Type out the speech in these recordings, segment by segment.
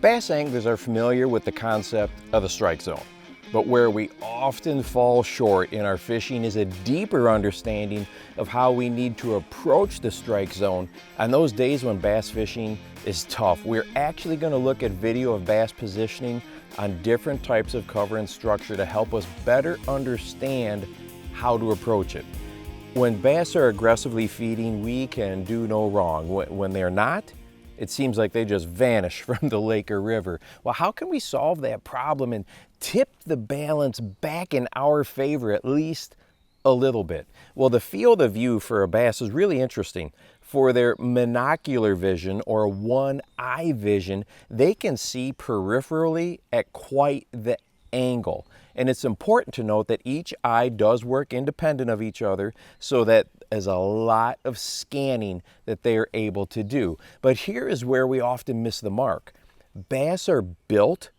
Bass anglers are familiar with the concept of the strike zone, but where we often fall short in our fishing is a deeper understanding of how we need to approach the strike zone on those days when bass fishing is tough. We're actually going to look at video of bass positioning on different types of cover and structure to help us better understand how to approach it. When bass are aggressively feeding, we can do no wrong. When they're not, it seems like they just vanish from the lake or river. Well, how can we solve that problem and tip the balance back in our favor at least a little bit? Well, the field of view for a bass is really interesting. For their monocular vision or one-eye vision, they can see peripherally at quite the angle. And it's important to note that each eye does work independent of each other, so that is a lot of scanning that they are able to do. But here is where we often miss the mark. Bass are built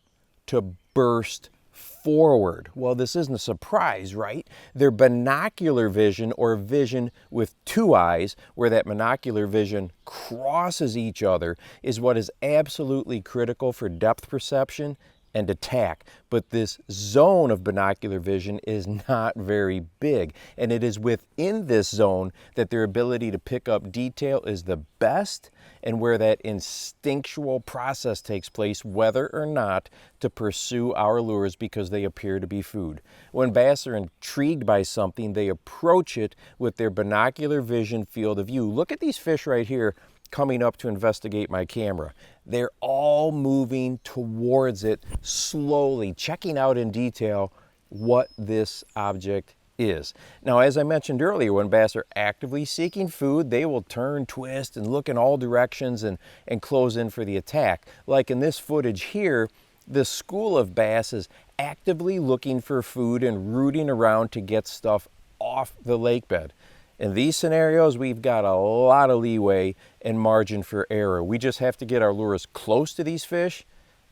to burst forward. Well, this isn't a surprise, right? Their binocular vision, or vision with two eyes, where that monocular vision crosses each other, is what is absolutely critical for depth perception and attack. But this zone of binocular vision is not very big, and it is within this zone that their ability to pick up detail is the best, and where that instinctual process takes place, whether or not to pursue our lures because they appear to be food. When bass are intrigued by something, they approach it with their binocular vision field of view. Look at these fish right here coming up to investigate my camera. They're all moving towards it slowly, checking out in detail what this object is. Now, as I mentioned earlier, when bass are actively seeking food, they will turn, twist, and look in all directions and close in for the attack. Like in this footage here, the school of bass is actively looking for food and rooting around to get stuff off the lake bed. In these scenarios, we've got a lot of leeway and margin for error. We just have to get our lures close to these fish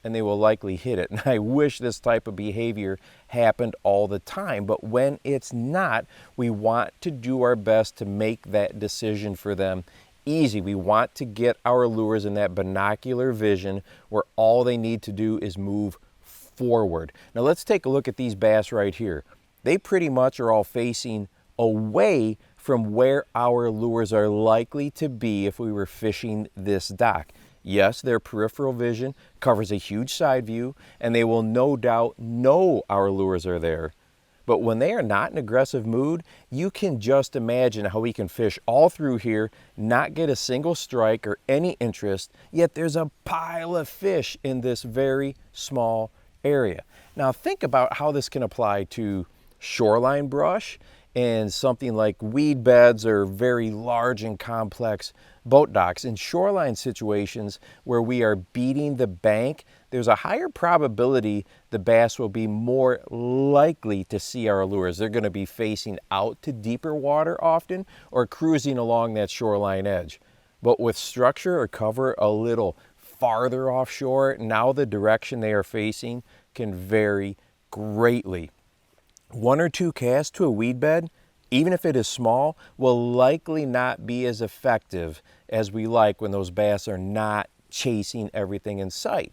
and they will likely hit it. And I wish this type of behavior happened all the time, but when it's not, we want to do our best to make that decision for them easy. We want to get our lures in that binocular vision where all they need to do is move forward. Now let's take a look at these bass right here. They pretty much are all facing away from where our lures are likely to be if we were fishing this dock. Yes, their peripheral vision covers a huge side view, and they will no doubt know our lures are there. But when they are not in aggressive mood, you can just imagine how we can fish all through here, not get a single strike or any interest, yet there's a pile of fish in this very small area. Now think about how this can apply to shoreline brush and something like weed beds or very large and complex boat docks. In shoreline situations where we are beating the bank, there's a higher probability the bass will be more likely to see our lures. They're going to be facing out to deeper water often, or cruising along that shoreline edge. But with structure or cover a little farther offshore, now the direction they are facing can vary greatly. One or two casts to a weed bed, even if it is small, will likely not be as effective as we like when those bass are not chasing everything in sight.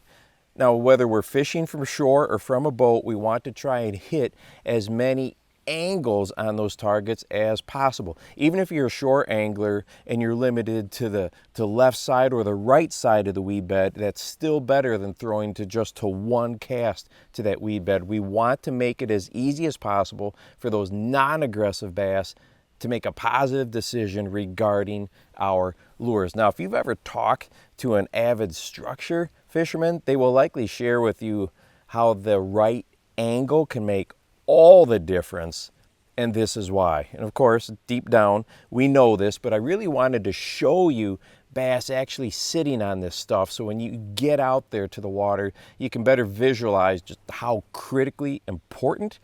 Now, whether we're fishing from shore or from a boat, we want to try and hit as many angles on those targets as possible. Even if you're a shore angler and you're limited to the left side or the right side of the weed bed, that's still better than throwing just to one cast to that weed bed. We want to make it as easy as possible for those non-aggressive bass to make a positive decision regarding our lures. Now, if you've ever talked to an avid structure fisherman, they will likely share with you how the right angle can make all the difference, and this is why. And of course, deep down, we know this, but I really wanted to show you bass actually sitting on this stuff, so when you get out there to the water, you can better visualize just how critically important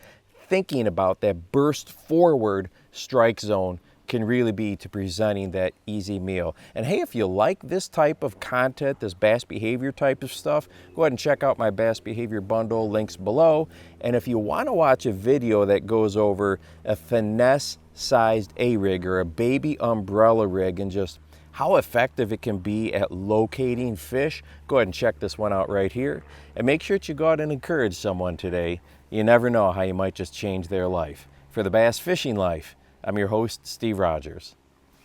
thinking about that burst forward strike zone can really be to presenting that easy meal. And hey, if you like this type of content, this bass behavior type of stuff, go ahead and check out my bass behavior bundle, links below. And if you want to watch a video that goes over a finesse sized A-rig or a baby umbrella rig and just how effective it can be at locating fish, go ahead and check this one out right here. And make sure that you go out and encourage someone today. You never know how you might just change their life. For the Bass Fishing Life, I'm your host, Steve Rogers.